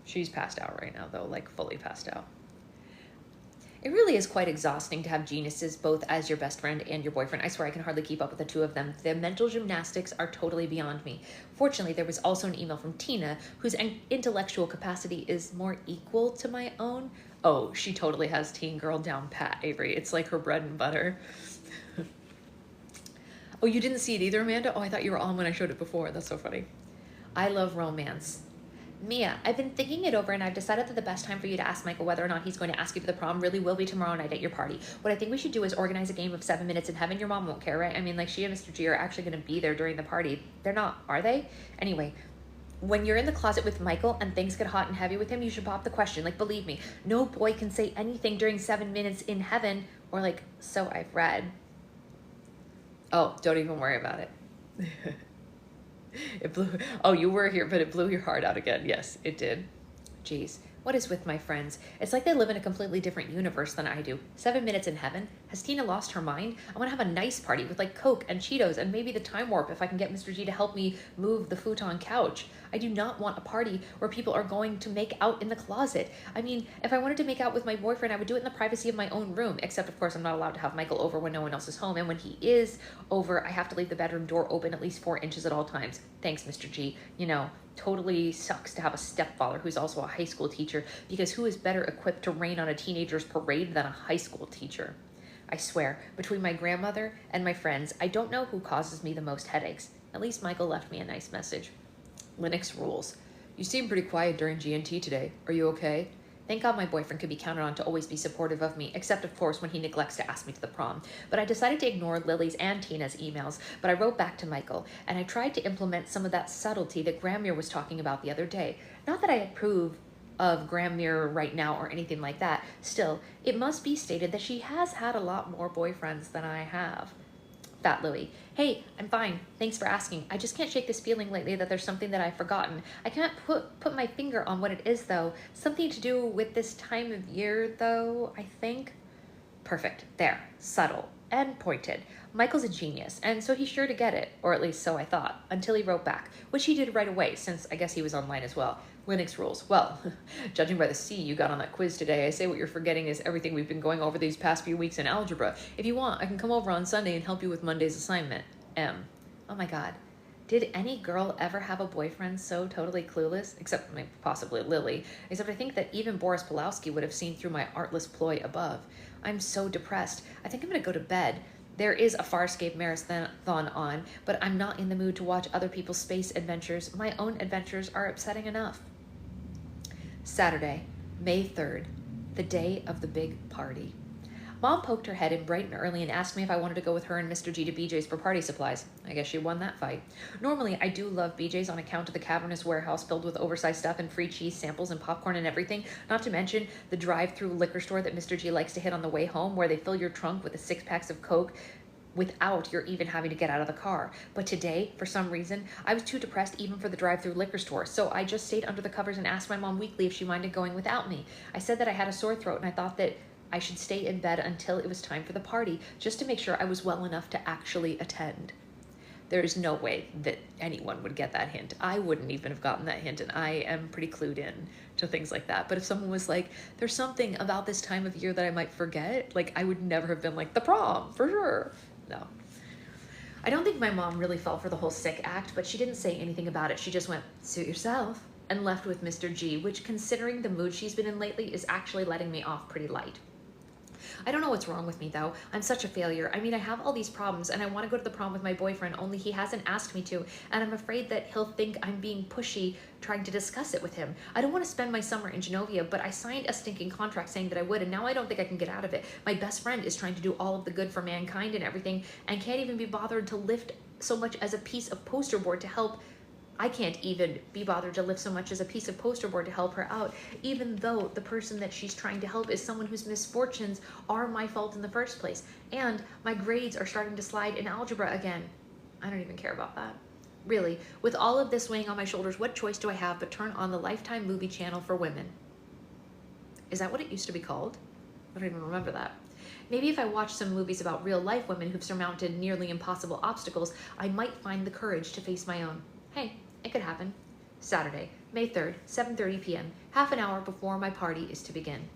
She's passed out right now, though, like fully passed out. It really is quite exhausting to have geniuses both as your best friend and your boyfriend. I swear I can hardly keep up with the two of them. Their mental gymnastics are totally beyond me. Fortunately, there was also an email from Tina, whose intellectual capacity is more equal to my own. Oh, she totally has teen girl down pat, Avery. It's like her bread and butter. Oh, you didn't see it either, Amanda? Oh, I thought you were on when I showed it before. That's so funny. I love romance. Mia, I've been thinking it over and I've decided that the best time for you to ask Michael whether or not he's going to ask you for the prom really will be tomorrow night at your party. What I think we should do is organize a game of 7 minutes in heaven. Your mom won't care, right? I mean, like, she and Mr. G are actually going to be there during the party. They're not, are they? Anyway, when you're in the closet with Michael and things get hot and heavy with him, you should pop the question. Like, believe me, no boy can say anything during 7 minutes in heaven, or like, so I've read. Oh, don't even worry about it. It blew. Oh, you were here, but it blew your heart out again. Yes, it did. Jeez, what is with my friends? It's like they live in a completely different universe than I do. 7 minutes in heaven? Has Tina lost her mind? I want to have a nice party with like Coke and Cheetos and maybe the time warp if I can get Mr. G to help me move the futon couch. I do not want a party where people are going to make out in the closet. I mean, if I wanted to make out with my boyfriend, I would do it in the privacy of my own room, except of course I'm not allowed to have Michael over when no one else is home, and when he is over, I have to leave the bedroom door open at least 4 inches at all times. Thanks, Mr. G. You know, totally sucks to have a stepfather who's also a high school teacher, because who is better equipped to rain on a teenager's parade than a high school teacher? I swear, between my grandmother and my friends, I don't know who causes me the most headaches. At least Michael left me a nice message. Linux rules. You seem pretty quiet during GNT today. Are you okay? Thank God my boyfriend could be counted on to always be supportive of me, except of course when he neglects to ask me to the prom. But I decided to ignore Lily's and Tina's emails, but I wrote back to Michael, and I tried to implement some of that subtlety that Gramir was talking about the other day. Not that I approve of Gramir right now or anything like that. Still, it must be stated that she has had a lot more boyfriends than I have. Fat Louie. Hey, I'm fine. Thanks for asking. I just can't shake this feeling lately that there's something that I've forgotten. I can't put my finger on what it is, though. Something to do with this time of year, though, I think. Perfect. There. Subtle. And pointed. Michael's a genius, and so he's sure to get it, or at least so I thought, until he wrote back, which he did right away, since I guess he was online as well. Linux rules. Well, judging by the C you got on that quiz today, I say what you're forgetting is everything we've been going over these past few weeks in algebra. If you want, I can come over on Sunday and help you with Monday's assignment. M. Oh my God. Did any girl ever have a boyfriend so totally clueless? Except maybe possibly Lily. Except I think that even Boris Pulowski would have seen through my artless ploy above. I'm so depressed. I think I'm going to go to bed. There is a Farscape marathon on, but I'm not in the mood to watch other people's space adventures. My own adventures are upsetting enough. Saturday, May 3rd, the day of the big party. Mom poked her head in bright and early and asked me if I wanted to go with her and Mr. G to BJ's for party supplies. I guess she won that fight. Normally, I do love BJ's on account of the cavernous warehouse filled with oversized stuff and free cheese samples and popcorn and everything, not to mention the drive-through liquor store that Mr. G likes to hit on the way home, where they fill your trunk with the 6-packs of Coke without you're even having to get out of the car. But today, for some reason, I was too depressed even for the drive-through liquor store, so I just stayed under the covers and asked my mom weekly if she minded going without me. I said that I had a sore throat and I thought that I should stay in bed until it was time for the party, just to make sure I was well enough to actually attend. There is no way that anyone would get that hint. I wouldn't even have gotten that hint, and I am pretty clued in to things like that. But if someone was like, there's something about this time of year that I might forget, like, I would never have been like, the prom, for sure. No. I don't think my mom really fell for the whole sick act, but she didn't say anything about it. She just went, suit yourself, and left with Mr. G, which, considering the mood she's been in lately, is actually letting me off pretty light. I don't know what's wrong with me, though. I'm such a failure. I mean, I have all these problems, and I want to go to the prom with my boyfriend, only he hasn't asked me to, and I'm afraid that he'll think I'm being pushy trying to discuss it with him. I don't want to spend my summer in Genovia, but I signed a stinking contract saying that I would, and now I don't think I can get out of it. My best friend is trying to do all of the good for mankind and everything, and can't even be bothered to lift so much as a piece of poster board to help. I can't even be bothered to lift so much as a piece of poster board to help her out, even though the person that she's trying to help is someone whose misfortunes are my fault in the first place. And my grades are starting to slide in algebra again. I don't even care about that. Really, with all of this weighing on my shoulders, what choice do I have but turn on the Lifetime movie channel for women? Is that what it used to be called? I don't even remember that. Maybe if I watch some movies about real-life women who've surmounted nearly impossible obstacles, I might find the courage to face my own. Hey, it could happen. Saturday, May 3rd, 7:30 p.m., half an hour before my party is to begin.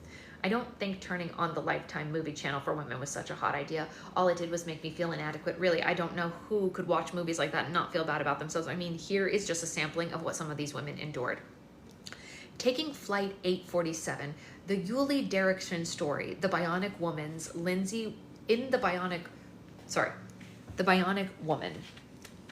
I don't think turning on the Lifetime movie channel for women was such a hot idea. All it did was make me feel inadequate. Really, I don't know who could watch movies like that and not feel bad about themselves. I mean, here is just a sampling of what some of these women endured. Taking Flight 847, the Yuli Derrickson story, The Bionic Woman.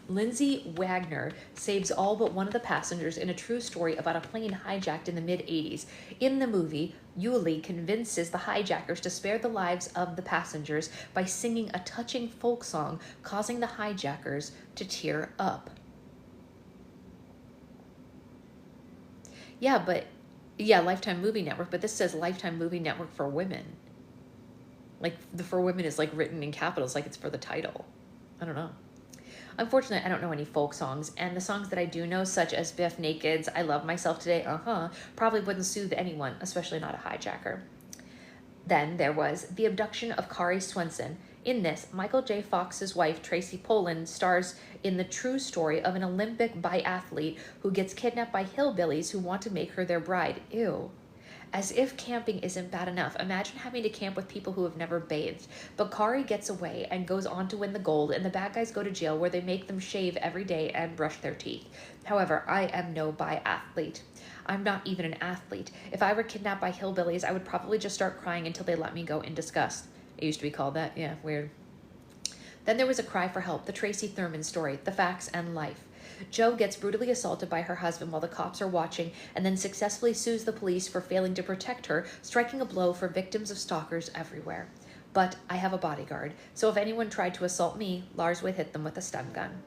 Lindsay Wagner saves all but one of the passengers in a true story about a plane hijacked in the mid-80s. In the movie, Yuli convinces the hijackers to spare the lives of the passengers by singing a touching folk song, causing the hijackers to tear up. Yeah, Lifetime Movie Network, but this says Lifetime Movie Network for women. Like, the for women is like written in capitals, like it's for the title. I don't know. Unfortunately, I don't know any folk songs, and the songs that I do know, such as Biff Naked's I Love Myself Today, probably wouldn't soothe anyone, especially not a hijacker. Then there was The Abduction of Kari Swenson. In this, Michael J. Fox's wife, Tracy Pollan, stars in the true story of an Olympic biathlete who gets kidnapped by hillbillies who want to make her their bride. Ew. As if camping isn't bad enough, imagine having to camp with people who have never bathed. But Kari gets away and goes on to win the gold, and the bad guys go to jail where they make them shave every day and brush their teeth. However, I am no biathlete. I'm not even an athlete. If I were kidnapped by hillbillies, I would probably just start crying until they let me go in disgust. It used to be called that. Yeah, weird. Then there was A Cry for Help, the Tracy Thurman story, The Facts and Life. Jo gets brutally assaulted by her husband while the cops are watching, and then successfully sues the police for failing to protect her, striking a blow for victims of stalkers everywhere. But I have a bodyguard, so if anyone tried to assault me, Lars would hit them with a stun gun.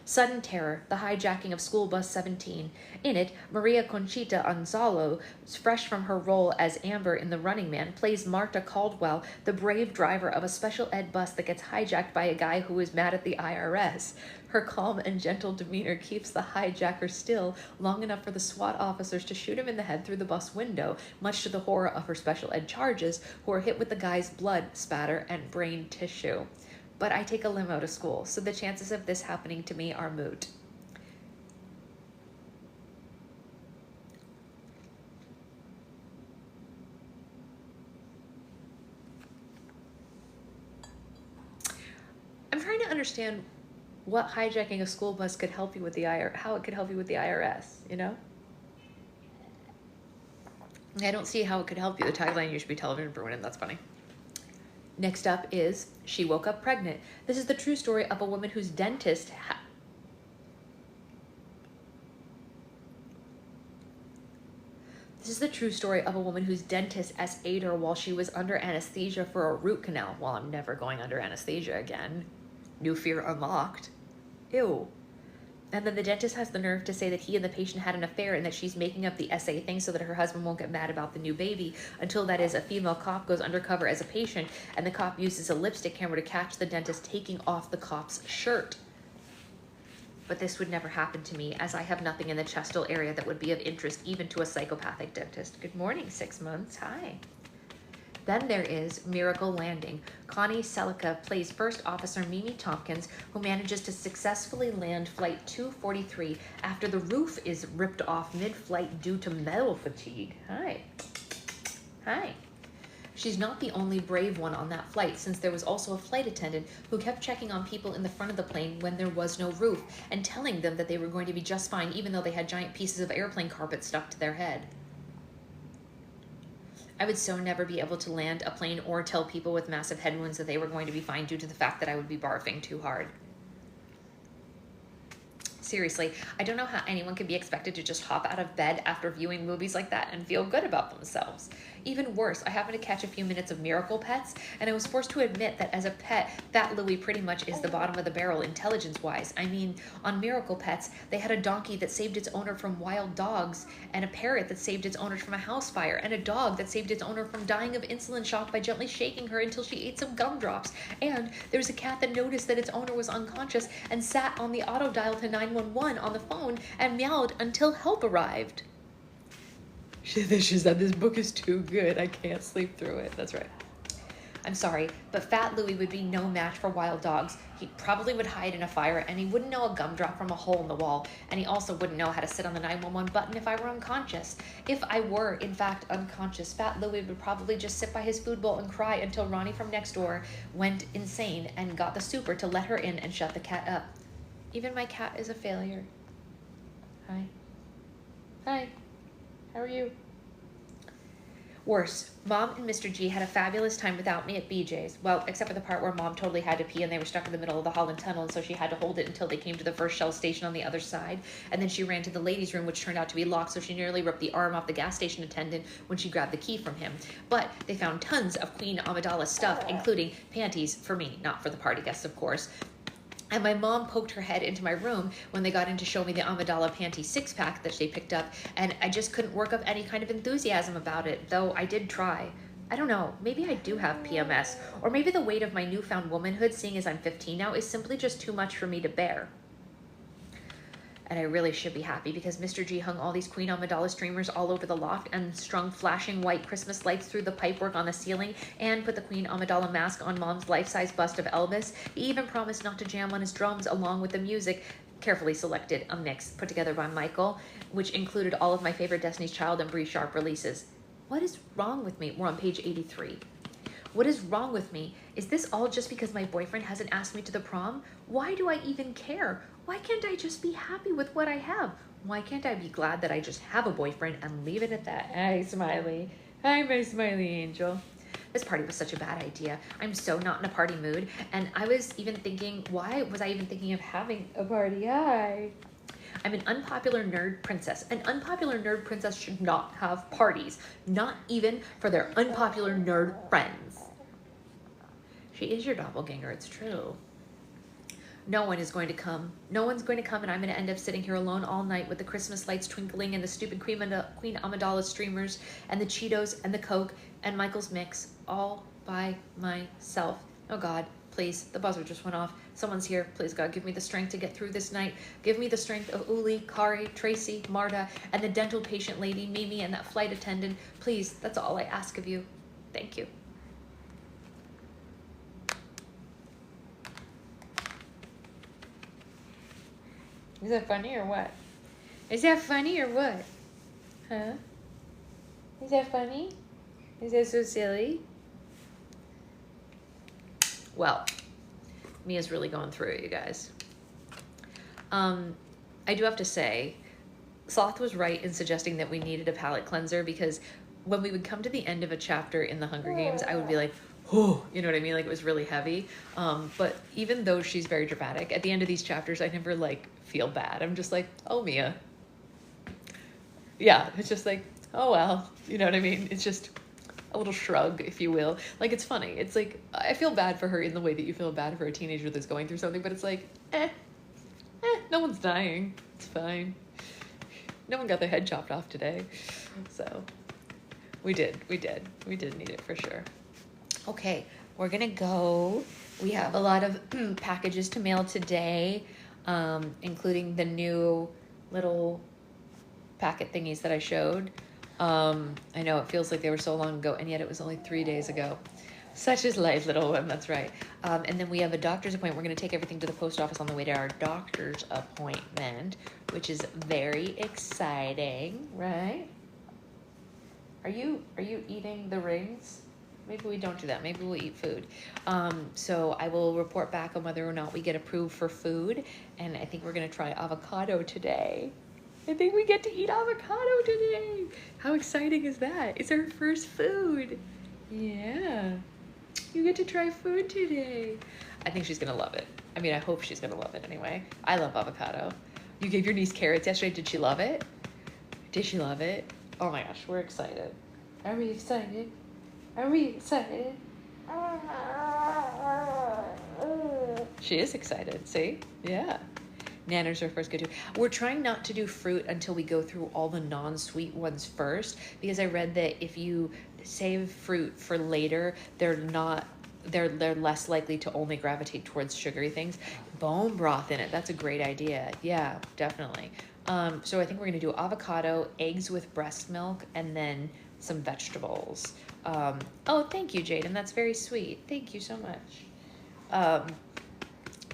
Sudden Terror, the hijacking of School Bus 17. In it, Maria Conchita Gonzalo, fresh from her role as Amber in The Running Man, plays Marta Caldwell, the brave driver of a special ed bus that gets hijacked by a guy who is mad at the IRS. Her calm and gentle demeanor keeps the hijacker still long enough for the SWAT officers to shoot him in the head through the bus window, much to the horror of her special ed charges, who are hit with the guy's blood spatter and brain tissue. But I take a limo to school, so the chances of this happening to me are moot. I'm trying to understand what hijacking a school bus could help you with how it could help you with the IRS, you know? I don't see how it could help you. The tagline, you should be television for women, that's funny. Next up is She Woke Up Pregnant. This is the true story of a woman whose dentist This is the true story of a woman whose dentist SA'd her while she was under anesthesia for a root canal. Well, I'm never going under anesthesia again. New fear unlocked. Ew. And then the dentist has the nerve to say that he and the patient had an affair and that she's making up the SA thing so that her husband won't get mad about the new baby, until, that is, a female cop goes undercover as a patient and the cop uses a lipstick camera to catch the dentist taking off the cop's shirt. But this would never happen to me, as I have nothing in the chestal area that would be of interest even to a psychopathic dentist. Good morning, 6 months. Hi. Then there is Miracle Landing. Connie Selica plays First Officer Mimi Tompkins, who manages to successfully land Flight 243 after the roof is ripped off mid-flight due to metal fatigue. Hi. Hi. She's not the only brave one on that flight, since there was also a flight attendant who kept checking on people in the front of the plane when there was no roof and telling them that they were going to be just fine even though they had giant pieces of airplane carpet stuck to their head. I would so never be able to land a plane or tell people with massive head wounds that they were going to be fine due to the fact that I would be barfing too hard. Seriously, I don't know how anyone can be expected to just hop out of bed after viewing movies like that and feel good about themselves. Even worse, I happened to catch a few minutes of Miracle Pets, and I was forced to admit that as a pet, Fat Louie pretty much is the bottom of the barrel intelligence-wise. I mean, on Miracle Pets, they had a donkey that saved its owner from wild dogs, and a parrot that saved its owner from a house fire, and a dog that saved its owner from dying of insulin shock by gently shaking her until she ate some gumdrops. And there was a cat that noticed that its owner was unconscious and sat on the auto dial to 911 on the phone and meowed until help arrived. She said, this book is too good. I can't sleep through it. That's right. I'm sorry, but Fat Louie would be no match for wild dogs. He probably would hide in a fire, and he wouldn't know a gumdrop from a hole in the wall, and he also wouldn't know how to sit on the 911 button if I were unconscious. If I were, in fact, unconscious, Fat Louie would probably just sit by his food bowl and cry until Ronnie from next door went insane and got the super to let her in and shut the cat up. Even my cat is a failure. Hi. Hi. How are you? Worse, Mom and Mr. G had a fabulous time without me at BJ's. Well, except for the part where Mom totally had to pee and they were stuck in the middle of the Holland Tunnel, and so she had to hold it until they came to the first Shell station on the other side. And then she ran to the ladies' room, which turned out to be locked, so she nearly ripped the arm off the gas station attendant when she grabbed the key from him. But they found tons of Queen Amidala stuff, including panties for me, not for the party guests, of course. And my mom poked her head into my room when they got in to show me the Amidala panty six-pack that they picked up, and I just couldn't work up any kind of enthusiasm about it, though I did try. I don't know, maybe I do have PMS, or maybe the weight of my newfound womanhood, seeing as I'm 15 now, is simply just too much for me to bear. And I really should be happy, because Mr. G hung all these Queen Amidala streamers all over the loft and strung flashing white Christmas lights through the pipework on the ceiling and put the Queen Amidala mask on Mom's life-size bust of Elvis. He even promised not to jam on his drums along with the music, carefully selected, a mix put together by Michael, which included all of my favorite Destiny's Child and Bree Sharp releases. What is wrong with me? We're on page 83. What is wrong with me? Is this all just because my boyfriend hasn't asked me to the prom? Why do I even care? Why can't I just be happy with what I have? Why can't I be glad that I just have a boyfriend and leave it at that? Hi, Smiley. Hi, my Smiley angel. This party was such a bad idea. I'm so not in a party mood. And I was even thinking, why was I even thinking of having a party? Hi. I'm an unpopular nerd princess. An unpopular nerd princess should not have parties, not even for their unpopular nerd friends. She is your doppelganger, it's true. No one is going to come. No one's going to come, and I'm going to end up sitting here alone all night with the Christmas lights twinkling and the stupid Queen Amidala streamers and the Cheetos and the Coke and Michael's mix all by myself. Oh God, please, the buzzer just went off. Someone's here. Please, God, give me the strength to get through this night. Give me the strength of Uli, Kari, Tracy, Marta, and the dental patient lady, Mimi, and that flight attendant. Please, that's all I ask of you. Thank you. Is that funny or what? Is that funny or what? Huh? Is that funny? Is that so silly? Well, Mia's really going through it, you guys. I do have to say, Sloth was right in suggesting that we needed a palate cleanser, because when we would come to the end of a chapter in the Hunger Games, I would be like, oh, you know what I mean? Like, it was really heavy. But even though she's very dramatic, at the end of these chapters, I never, like, feel bad. I'm just like, oh, Mia. Yeah, it's just like, oh well, you know what I mean? It's just a little shrug, if you will. Like, it's funny. It's like, I feel bad for her in the way that you feel bad for a teenager that's going through something, but it's like, no one's dying. It's fine. No one got their head chopped off today. So we did need it for sure. Okay, we're gonna go. We have a lot of packages to mail today, including the new little packet thingies that I showed. I know it feels like they were so long ago, and yet it was only 3 days ago. Such is life, little one, that's right. And then we have a doctor's appointment. We're going to take everything to the post office on the way to our doctor's appointment, which is very exciting, right? Are you eating the rings? Maybe we don't do that. Maybe we'll eat food. So I will report back on whether or not we get approved for food, and I think we're going to try avocado today. I think we get to eat avocado today. How exciting is that? It's our first food. Yeah. You get to try food today. I think she's gonna love it. I mean, I hope she's gonna love it anyway. I love avocado. You gave your niece carrots yesterday. Did she love it? Did she love it? Oh my gosh, we're excited. Are we excited? Are we excited? She is excited, see? Yeah. Nanners are first go to. We're trying not to do fruit until we go through all the non-sweet ones first, because I read that if you save fruit for later, they're less likely to only gravitate towards sugary things. Bone broth in it, that's a great idea. Yeah, definitely. So I think we're gonna do avocado, eggs with breast milk, and then some vegetables. Oh, thank you, Jaden. That's very sweet. Thank you so much.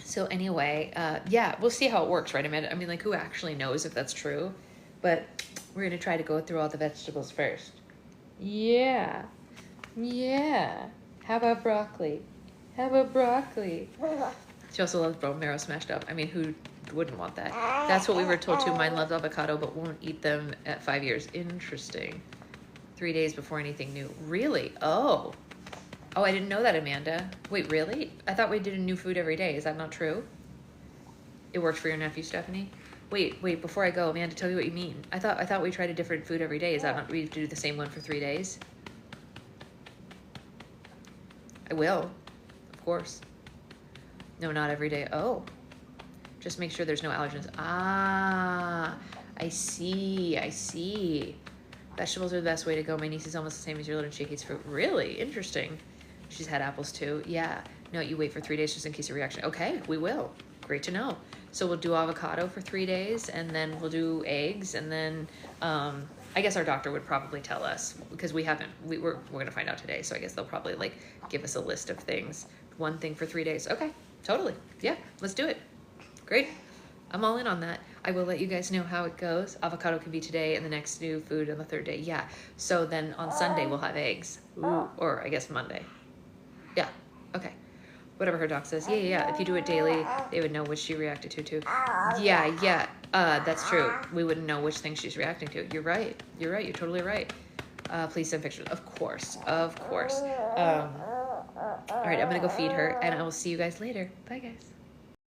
So anyway, yeah, we'll see how it works, right, Amanda? I mean, like, who actually knows if that's true? But we're going to try to go through all the vegetables first. Yeah. Yeah. How about broccoli? How about broccoli? She also loves bone marrow smashed up. I mean, who wouldn't want that? That's what we were told too. Mine loves avocado, but won't eat them at 5 years. Interesting. 3 days before anything new. Really? Oh, I didn't know that, Amanda. Wait, really? I thought we did a new food every day. Is that not true? It works for your nephew, Stephanie? Wait, before I go, Amanda, tell me what you mean. I thought we tried a different food every day. Is that not, we have to do the same one for 3 days? I will, of course. No, not every day. Oh, just make sure there's no allergens. Ah, I see. Vegetables are the best way to go. My niece is almost the same as your little she eats fruit. Really? Interesting. She's had apples too. Yeah. No, you wait for 3 days just in case of reaction. Okay, we will. Great to know. So we'll do avocado for 3 days, and then we'll do eggs, and then I guess our doctor would probably tell us, because we're gonna find out today. So I guess they'll probably like give us a list of things. One thing for 3 days. Okay, totally. Yeah, let's do it. Great. I'm all in on that. I will let you guys know how it goes. Avocado can be today, and the next new food on the 3rd day. Yeah. So then on Sunday we'll have eggs. Ooh, or I guess Monday. Yeah. Okay. Whatever her doc says. Yeah. If you do it daily, they would know which she reacted to too. Yeah. That's true. We wouldn't know which thing she's reacting to. You're right. You're totally right. Please send pictures. Of course. All right. I'm gonna go feed her, and I will see you guys later. Bye, guys.